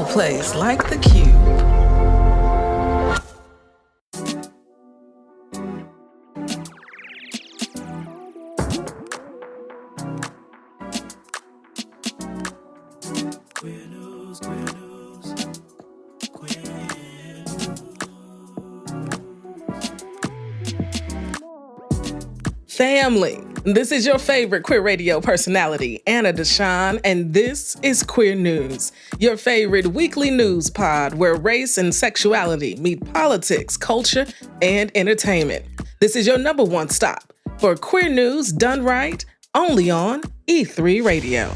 no place like the Cube. Family, this is your favorite queer radio personality, Anna Deshawn, and this is Queer News, your favorite weekly news pod where race and sexuality meet politics, culture, and entertainment. This is your number one stop for queer news done right, only on E3 Radio.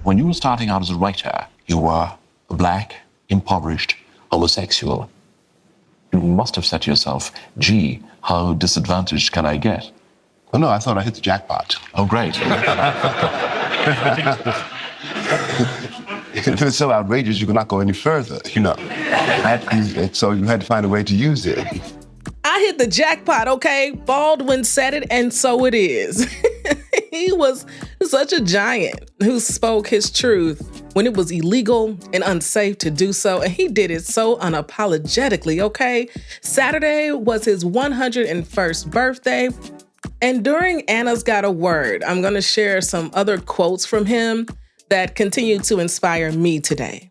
When you were starting out as a writer, you were black, impoverished, homosexual. You must have said to yourself, gee, how disadvantaged can I get? Oh, no, I thought I hit the jackpot. Oh, great. If it's so outrageous, you cannot go any further, you know. And so you had to find a way to use it. I hit the jackpot, okay? Baldwin said it, and so it is. He was such a giant who spoke his truth when it was illegal and unsafe to do so, and he did it so unapologetically, okay? Saturday was his 101st birthday. And during Anna's Got a Word, I'm going to share some other quotes from him that continue to inspire me today.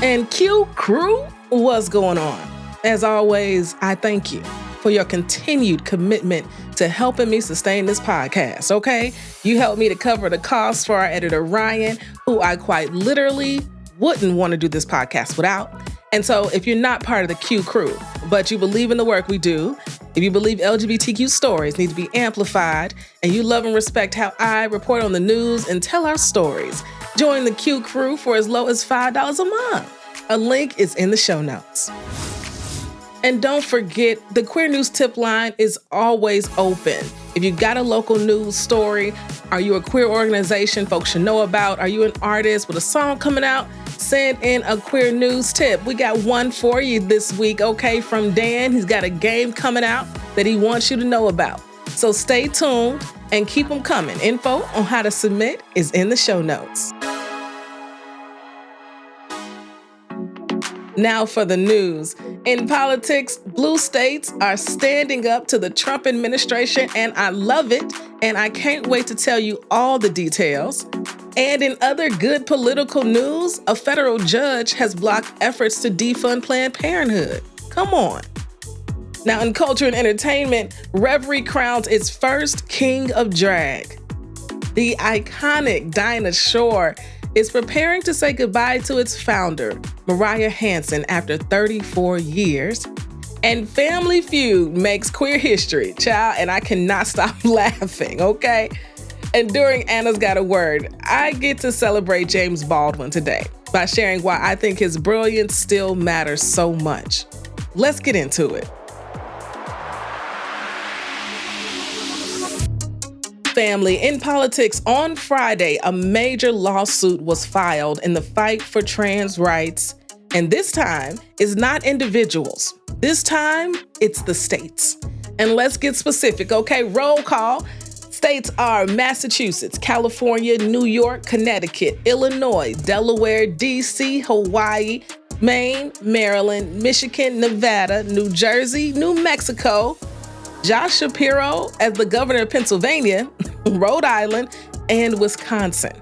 And QCrew, what's going on? As always, I thank you for your continued commitment to helping me sustain this podcast, okay? You helped me to cover the costs for our editor, Ryan, who I quite literally wouldn't want to do this podcast without. And so if you're not part of the QCrew, but you believe in the work we do, if you believe LGBTQ stories need to be amplified, and you love and respect how I report on the news and tell our stories, join the QCrew for as low as $5 a month. A link is in the show notes. And don't forget, the Queer News tip line is always open. If you got a local news story, are you a queer organization folks should know about? Are you an artist with a song coming out? Send in a queer news tip. We got one for you this week, okay, from Dan. He's got a game coming out that he wants you to know about. So stay tuned and keep them coming. Info on how to submit is in the show notes. Now for the news. In politics, blue states are standing up to the Trump administration, and I love it, and I can't wait to tell you all the details. And in other good political news, a federal judge has blocked efforts to defund Planned Parenthood. Come on. Now in culture and entertainment, Revry crowns its first king of drag. The iconic Dinah Shore is preparing to say goodbye to its founder, Mariah Hanson, after 34 years. And Family Feud makes queer history, child, and I cannot stop laughing, okay? And during Anna's Got a Word, I get to celebrate James Baldwin today by sharing why I think his brilliance still matters so much. Let's get into it. Family, in politics, on Friday, a major lawsuit was filed in the fight for trans rights. And this time, it's not individuals. This time, it's the states. And let's get specific, okay? Roll call. States are Massachusetts, California, New York, Connecticut, Illinois, Delaware, D.C., Hawaii, Maine, Maryland, Michigan, Nevada, New Jersey, New Mexico, Josh Shapiro as the governor of Pennsylvania, Rhode Island, and Wisconsin.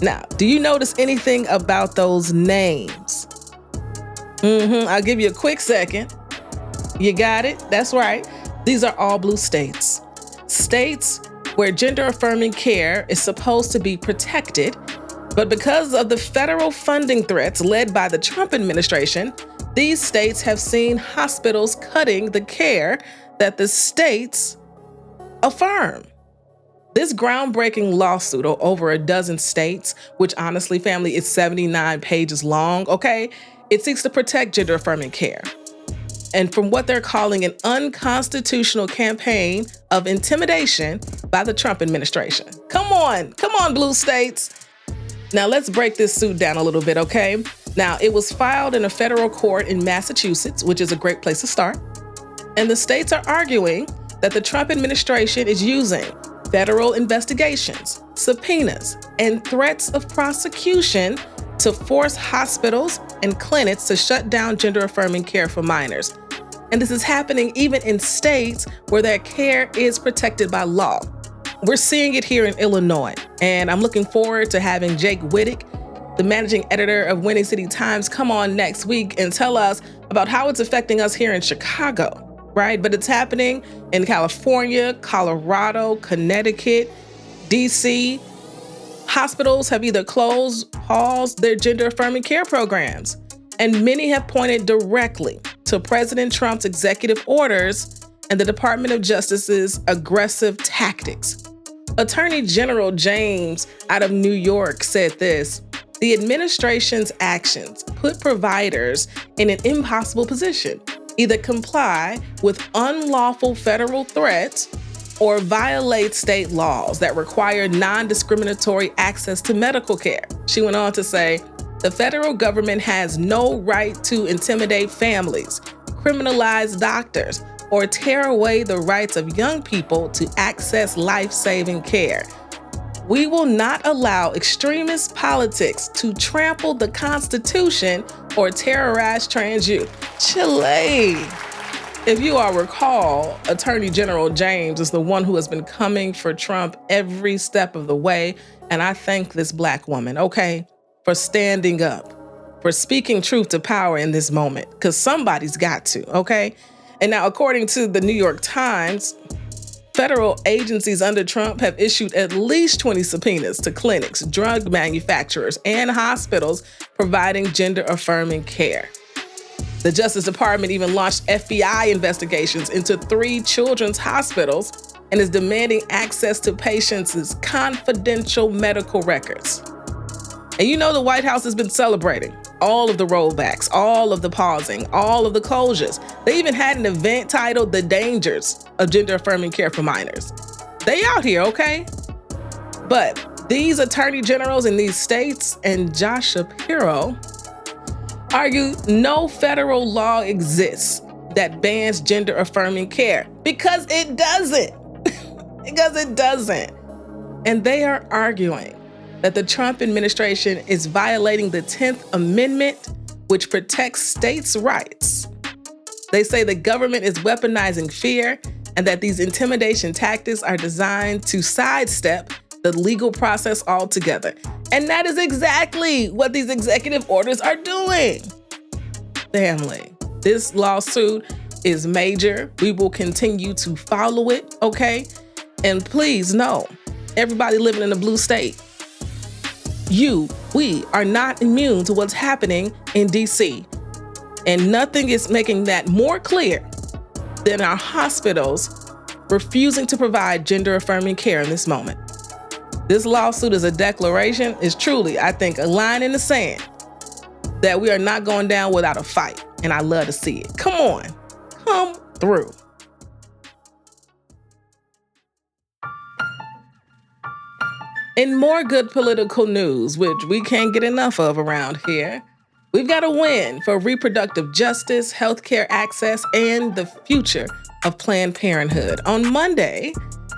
Now, do you notice anything about those names? I'll give you a quick second. You got it? That's right. These are all blue states. States where gender-affirming care is supposed to be protected, but because of the federal funding threats led by the Trump administration, these states have seen hospitals cutting the care that the states affirm. This groundbreaking lawsuit of over a dozen states, which honestly, family, is 79 pages long, okay? It seeks to protect gender-affirming care. And from what they're calling an unconstitutional campaign of intimidation by the Trump administration. Come on, blue states. Now let's break this suit down a little bit, okay? Now, it was filed in a federal court in Massachusetts, which is a great place to start. And the states are arguing that the Trump administration is using federal investigations, subpoenas, and threats of prosecution to force hospitals and clinics to shut down gender-affirming care for minors. And this is happening even in states where their care is protected by law. We're seeing it here in Illinois, and I'm looking forward to having Jake Wittick, the managing editor of Windy City Times, come on next week and tell us about how it's affecting us here in Chicago, right? But it's happening in California, Colorado, Connecticut, DC. Hospitals have either closed, paused their gender-affirming care programs, and many have pointed directly to President Trump's executive orders and the Department of Justice's aggressive tactics. Attorney General James out of New York said this: "The administration's actions put providers in an impossible position. Either comply with unlawful federal threats or violate state laws that require non-discriminatory access to medical care." She went on to say, "The federal government has no right to intimidate families, criminalize doctors, or tear away the rights of young people to access life-saving care. We will not allow extremist politics to trample the Constitution or terrorize trans youth." Chile. If you all recall, Attorney General James is the one who has been coming for Trump every step of the way. And I thank this Black woman, okay, for standing up, for speaking truth to power in this moment, because somebody's got to, okay? And now, according to the New York Times, federal agencies under Trump have issued at least 20 subpoenas to clinics, drug manufacturers, and hospitals providing gender-affirming care. The Justice Department even launched FBI investigations into 3 children's hospitals and is demanding access to patients' confidential medical records. And you know the White House has been celebrating all of the rollbacks, all of the pausing, all of the closures. They even had an event titled "The Dangers of Gender-Affirming Care for Minors." They out here, okay? But these attorney generals in these states and Josh Shapiro argue no federal law exists that bans gender-affirming care because it doesn't. Because it doesn't. And they are arguing that the Trump administration is violating the 10th Amendment, which protects states' rights. They say the government is weaponizing fear and that these intimidation tactics are designed to sidestep the legal process altogether. And that is exactly what these executive orders are doing. Family, this lawsuit is major. We will continue to follow it, okay? And please know, everybody living in a blue state, we are not immune to what's happening in DC. And nothing is making that more clear than our hospitals refusing to provide gender-affirming care in this moment. This lawsuit is a declaration, is truly, I think, a line in the sand that we are not going down without a fight. And I love to see it. Come on, come through. In more good political news, which we can't get enough of around here, we've got a win for reproductive justice, healthcare access, and the future of Planned Parenthood. On Monday,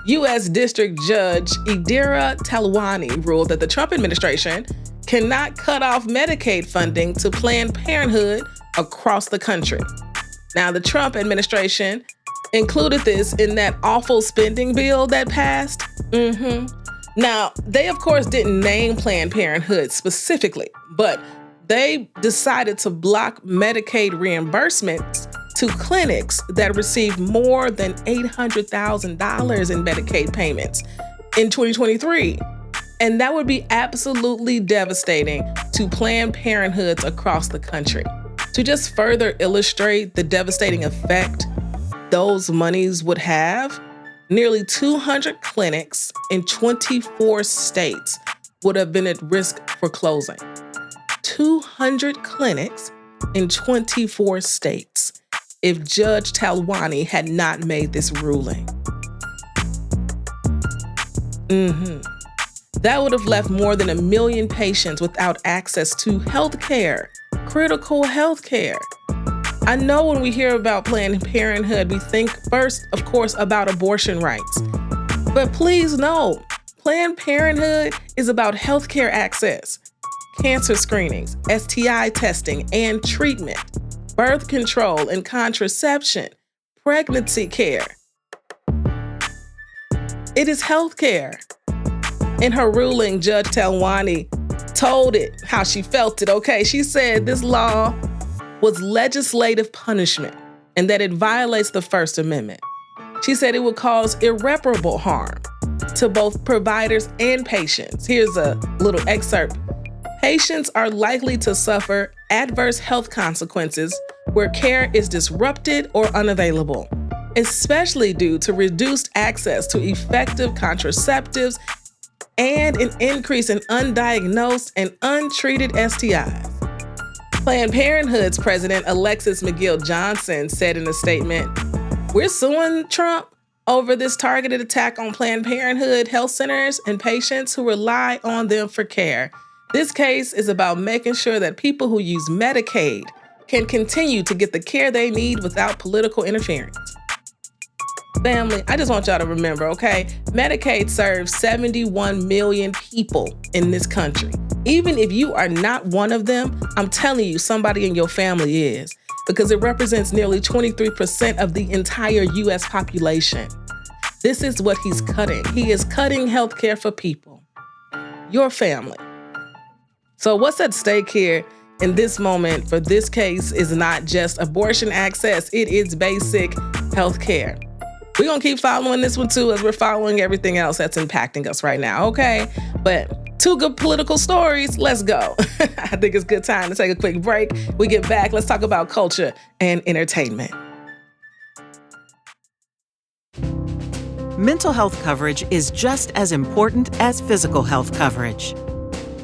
U.S. District Judge Indira Talwani ruled that the Trump administration cannot cut off Medicaid funding to Planned Parenthood across the country. Now, the Trump administration included this in that awful spending bill that passed. Now, they, of course, didn't name Planned Parenthood specifically, but they decided to block Medicaid reimbursements to clinics that received more than $800,000 in Medicaid payments in 2023. And that would be absolutely devastating to Planned Parenthoods across the country. To just further illustrate the devastating effect those monies would have, nearly 200 clinics in 24 states would have been at risk for closing. 200 clinics in 24 states if Judge Talwani had not made this ruling. That would have left more than 1 million patients without access to health care, critical health care. I know when we hear about Planned Parenthood, we think first, of course, about abortion rights. But please know, Planned Parenthood is about healthcare access, cancer screenings, STI testing and treatment, birth control and contraception, pregnancy care. It is healthcare. In her ruling, Judge Talwani told it how she felt it, okay? She said this law was legislative punishment and that it violates the First Amendment. She said it would cause irreparable harm to both providers and patients. Here's a little excerpt. Patients are likely to suffer adverse health consequences where care is disrupted or unavailable, especially due to reduced access to effective contraceptives and an increase in undiagnosed and untreated STIs. Planned Parenthood's president, Alexis McGill Johnson, said in a statement, "We're suing Trump over this targeted attack on Planned Parenthood health centers and patients who rely on them for care. This case is about making sure that people who use Medicaid can continue to get the care they need without political interference." Family, I just want y'all to remember, okay? Medicaid serves 71 million people in this country. Even if you are not one of them, I'm telling you, somebody in your family is, because it represents nearly 23% of the entire U.S. population. This is what he's cutting. He is cutting healthcare for people, your family. So what's at stake here in this moment for this case is not just abortion access, it is basic healthcare. We're going to keep following this one too, as we're following everything else that's impacting us right now, okay? But two good political stories, let's go. I think it's a good time to take a quick break. We get back, let's talk about culture and entertainment. Mental health coverage is just as important as physical health coverage.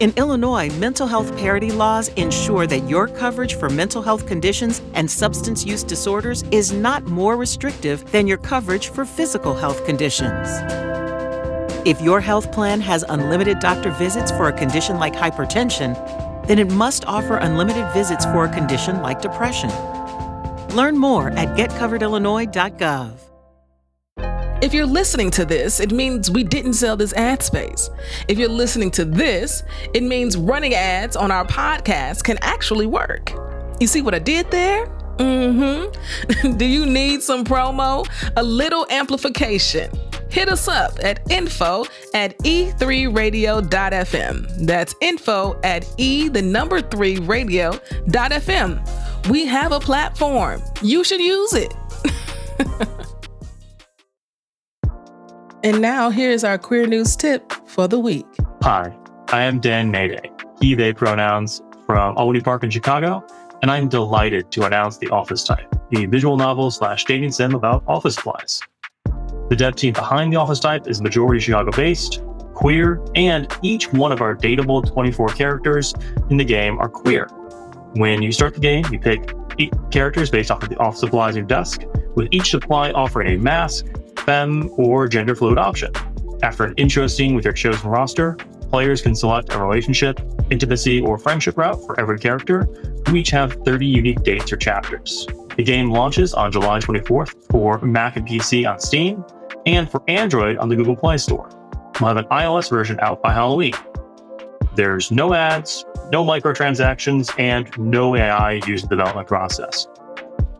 In Illinois, mental health parity laws ensure that your coverage for mental health conditions and substance use disorders is not more restrictive than your coverage for physical health conditions. If your health plan has unlimited doctor visits for a condition like hypertension, then it must offer unlimited visits for a condition like depression. Learn more at getcoveredillinois.gov. If you're listening to this, it means we didn't sell this ad space. If you're listening to this, it means running ads on our podcast can actually work. You see what I did there? Do you need some promo? A little amplification? Hit us up at info@e3radio.fm. That's info@e3radio.fm. We have a platform. You should use it. And now here's our queer news tip for the week. Hi, I am Dan Mayday, he, they pronouns from Albany Park in Chicago, and I'm delighted to announce The Office Type, the visual novel / dating sim about office supplies. The dev team behind The Office Type is majority Chicago-based, queer, and each one of our dateable 24 characters in the game are queer. When you start the game, you pick 8 characters based off of the office supplies on your desk, with each supply offering a mask, femme, or gender fluid option. After an intro scene with your chosen roster, players can select a relationship, intimacy, or friendship route for every character, who each have 30 unique dates or chapters. The game launches on July 24th for Mac and PC on Steam, and for Android on the Google Play Store. We'll have an iOS version out by Halloween. There's no ads, no microtransactions, and no AI used in the development process.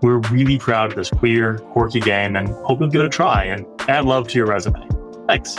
We're really proud of this queer, quirky game and hope you'll give it a try and add love to your resume. Thanks.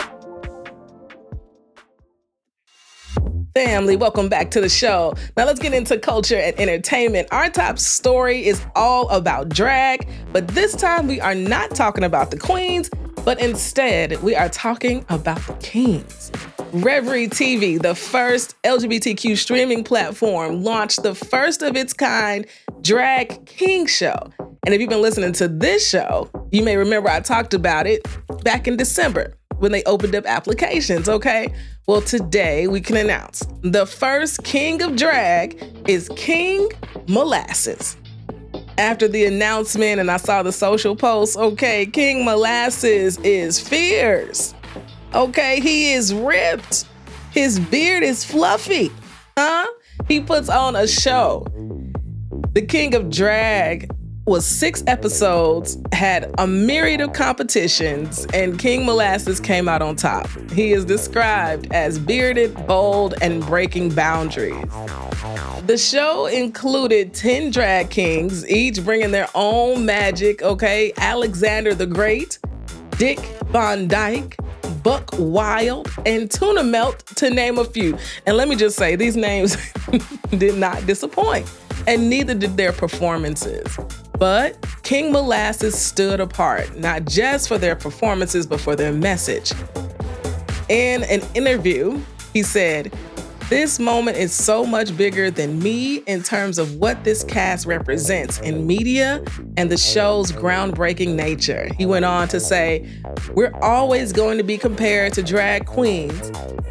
Family, welcome back to the show. Now let's get into culture and entertainment. Our top story is all about drag, but this time we are not talking about the queens, but instead we are talking about the kings. Revry TV, the first LGBTQ streaming platform, launched the first of its kind drag king show. And if you've been listening to this show, you may remember I talked about it back in December when they opened up applications, okay? Well, today we can announce the first king of drag is King Molasses. After the announcement and I saw the social posts, okay, King Molasses is fierce. Okay, he is ripped. His beard is fluffy. He puts on a show. The king of drag was 6 episodes, had a myriad of competitions, and King Molasses came out on top. He is described as bearded, bold, and breaking boundaries. The show included 10 drag kings, each bringing their own magic, okay? Alexander the Great, Dick Van Dyke, Buck Wild, and Tuna Melt, to name a few. And let me just say, these names did not disappoint, and neither did their performances. But King Molasses stood apart, not just for their performances, but for their message. In an interview, he said, "This moment is so much bigger than me in terms of what this cast represents in media and the show's groundbreaking nature." He went on to say, "We're always going to be compared to drag queens,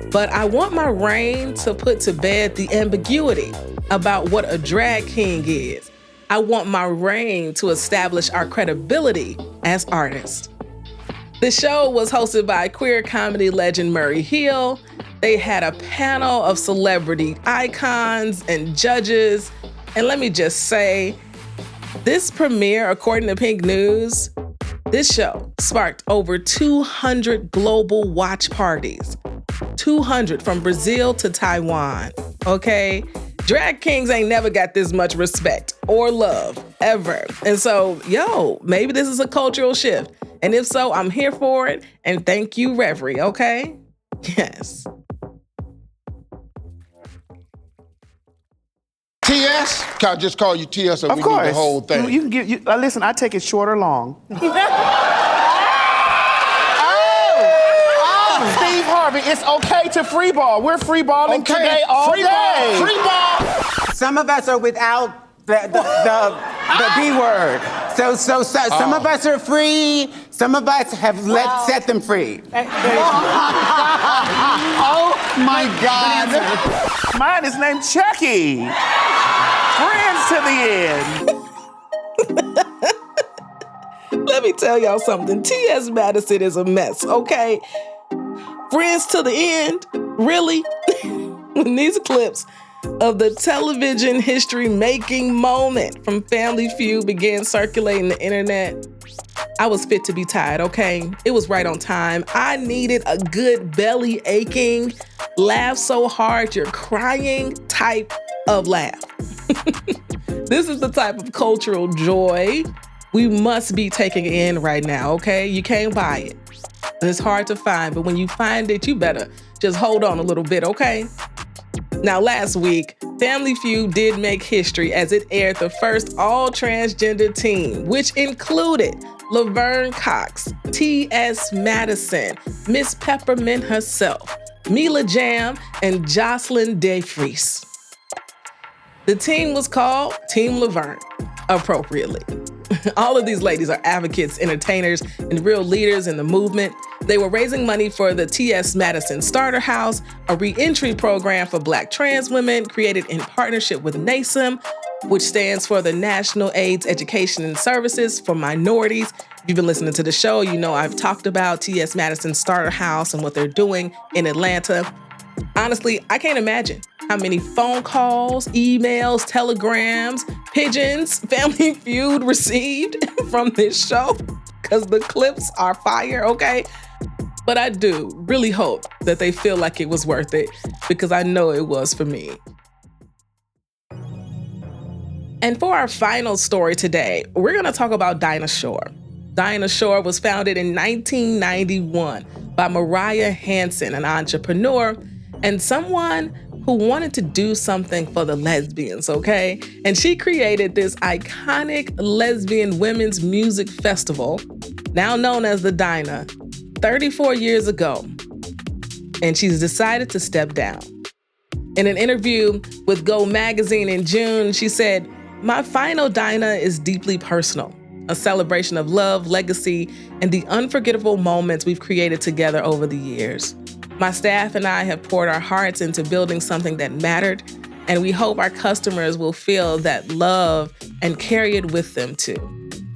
but I want my reign to put to bed the ambiguity about what a drag king is. I want my reign to establish our credibility as artists." The show was hosted by queer comedy legend Murray Hill. They had a panel of celebrity icons and judges. And let me just say, this premiere, according to Pink News, this show sparked over 200 global watch parties. 200 from Brazil to Taiwan, okay? Drag kings ain't never got this much respect or love, ever. And so, maybe this is a cultural shift. And if so, I'm here for it. And thank you, Revry, okay? Yes. TS? Can I just call you TS so we need the whole thing? You can give, listen, I take it short or long. Steve Harvey, it's okay to freeball. We're freeballing today all day. Free ball. Some of us are without the B word. So some of us are free. Some of us have set them free. Oh my God. Mine is named Chucky. Friends to the end. Let me tell y'all something. T.S. Madison is a mess, okay? Friends to the end? Really? When these clips of the television history-making moment from Family Feud began circulating the internet, I was fit to be tied, okay? It was right on time. I needed a good belly aching, laugh so hard you're crying type of laugh. This is the type of cultural joy we must be taking in right now, okay? You can't buy it. And it's hard to find, but when you find it, you better just hold on a little bit, okay? Now, last week, Family Feud did make history as it aired the first all-transgender team, which included Laverne Cox, T.S. Madison, Miss Peppermint herself, Mila Jam, and Jocelyn DeFries. The team was called Team Laverne, appropriately. All of these ladies are advocates, entertainers, and real leaders in the movement. They were raising money for the T.S. Madison Starter House, a re-entry program for Black trans women created in partnership with NASEM, which stands for the National AIDS Education and Services for Minorities. If you've been listening to the show, you know I've talked about T.S. Madison Starter House and what they're doing in Atlanta. Honestly, I can't imagine how many phone calls, emails, telegrams, pigeons Family Feud received from this show, because the clips are fire, okay? But I do really hope that they feel like it was worth it, because I know it was for me. And for our final story today, we're gonna talk about Dinah Shore. Dinah Shore was founded in 1991 by Mariah Hanson, an entrepreneur and someone who wanted to do something for the lesbians, okay? And she created this iconic lesbian women's music festival, now known as the Dinah, 34 years ago. And she's decided to step down. In an interview with Go Magazine in June, she said, "My final Dinah is deeply personal, a celebration of love, legacy, and the unforgettable moments we've created together over the years. My staff and I have poured our hearts into building something that mattered, and we hope our customers will feel that love and carry it with them too.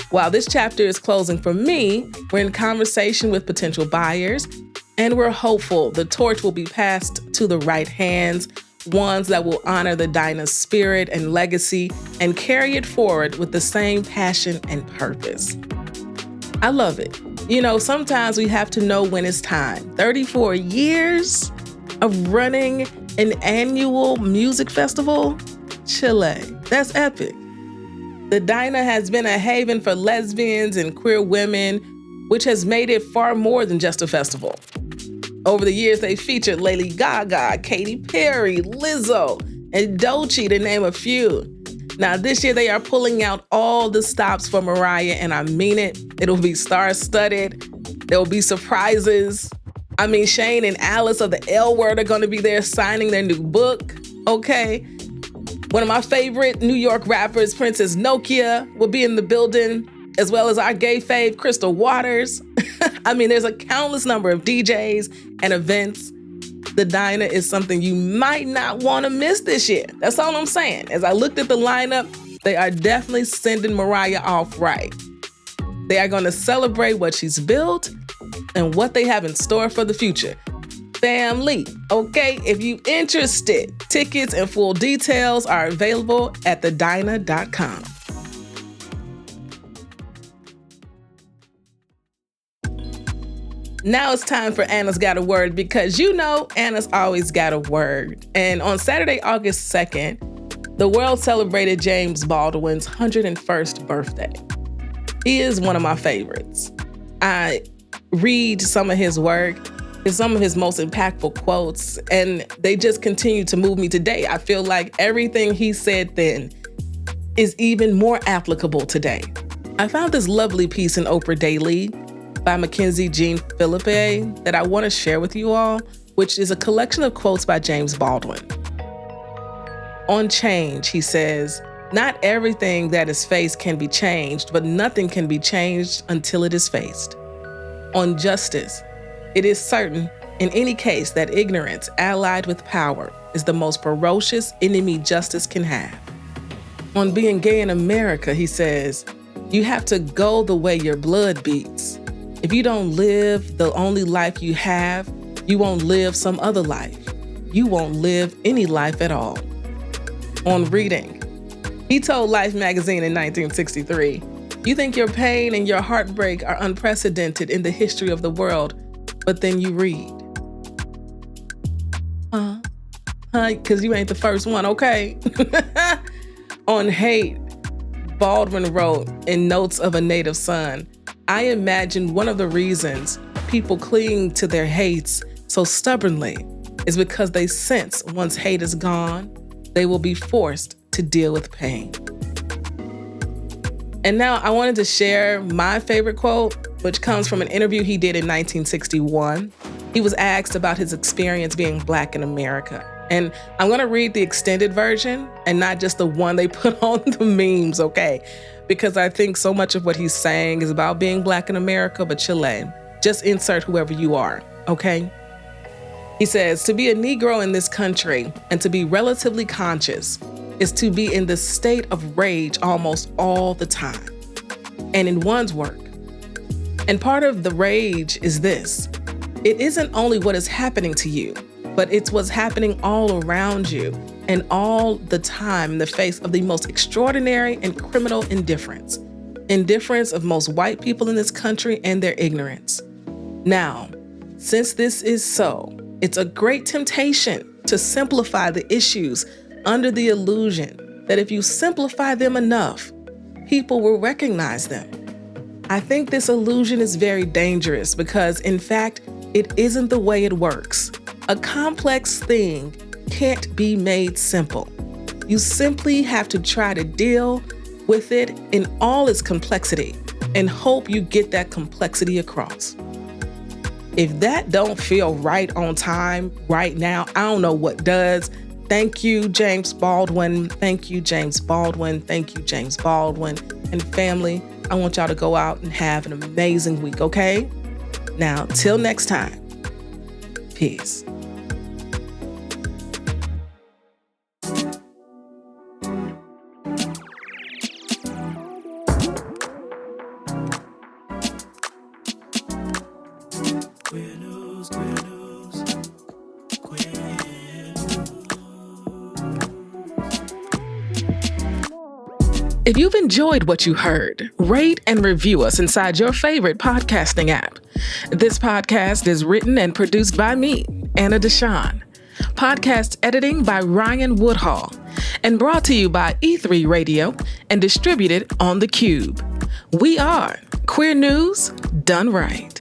While this chapter is closing for me, we're in conversation with potential buyers, and we're hopeful the torch will be passed to the right hands ones that will honor the Dinah spirit and legacy and carry it forward with the same passion and purpose. I love it. You know, sometimes we have to know when it's time. 34 years of running an annual music festival? Chile. That's epic. The Dinah has been a haven for lesbians and queer women, which has made it far more than just a festival. Over the years, they featured Lady Gaga, Katy Perry, Lizzo, and Doechii, to name a few. Now, this year, they are pulling out all the stops for Mariah, and I mean it. It'll be star-studded. There will be surprises. I mean, Shane and Alice of the L Word are going to be there signing their new book, okay? One of my favorite New York rappers, Princess Nokia, will be in the building, as well as our gay fave, Crystal Waters. I mean, there's a countless number of DJs and events. The Dinah is something you might not want to miss this year. That's all I'm saying. As I looked at the lineup, they are definitely sending Mariah off right. They are going to celebrate what she's built and what they have in store for the future. Family, okay? If you're interested, tickets and full details are available at thedinah.com. Now it's time for Anna's Got a Word, because you know Anna's always got a word. And on Saturday, August 2nd, the world celebrated James Baldwin's 101st birthday. He is one of my favorites. I read some of his work and some of his most impactful quotes, and they just continue to move me today. I feel like everything he said then is even more applicable today. I found this lovely piece in Oprah Daily by Mackenzie Jean Philippe that I want to share with you all, which is a collection of quotes by James Baldwin. On change, he says, "Not everything that is faced can be changed, but nothing can be changed until it is faced." On justice, it is certain in any case that ignorance allied with power is the most ferocious enemy justice can have. On being gay in America, he says, "You have to go the way your blood beats. If you don't live the only life you have, you won't live some other life. You won't live any life at all." On reading, he told Life magazine in 1963, "You think your pain and your heartbreak are unprecedented in the history of the world, but then you read." Because you ain't the first one, okay? On hate, Baldwin wrote in Notes of a Native Son, "I imagine one of the reasons people cling to their hates so stubbornly is because they sense once hate is gone, they will be forced to deal with pain." And now I wanted to share my favorite quote, which comes from an interview he did in 1961. He was asked about his experience being Black in America. And I'm gonna read the extended version and not just the one they put on the memes, okay? Because I think so much of what he's saying is about being Black in America, but Chile, just insert whoever you are, okay? He says, "To be a Negro in this country and to be relatively conscious is to be in the state of rage almost all the time, and in one's work. And part of the rage is this: it isn't only what is happening to you, but it's what's happening all around you and all the time in the face of the most extraordinary and criminal indifference. Indifference of most white people in this country and their ignorance. Now, since this is so, it's a great temptation to simplify the issues under the illusion that if you simplify them enough, people will recognize them. I think this illusion is very dangerous because, in fact, it isn't the way it works. A complex thing can't be made simple. You simply have to try to deal with it in all its complexity and hope you get that complexity across. If that don't feel right on time right now, I don't know what does. Thank you, James Baldwin. Thank you, James Baldwin. Thank you, James Baldwin. And family, I want y'all to go out and have an amazing week, okay? Now, till next time, peace. Queer news, queer news, queer news. If you've enjoyed what you heard, rate and review us inside your favorite podcasting app. This podcast is written and produced by me, Anna Deshawn. Podcast editing by Ryan Woodhall. And brought to you by E3 Radio and distributed on The Cube. We are Queer News Done Right.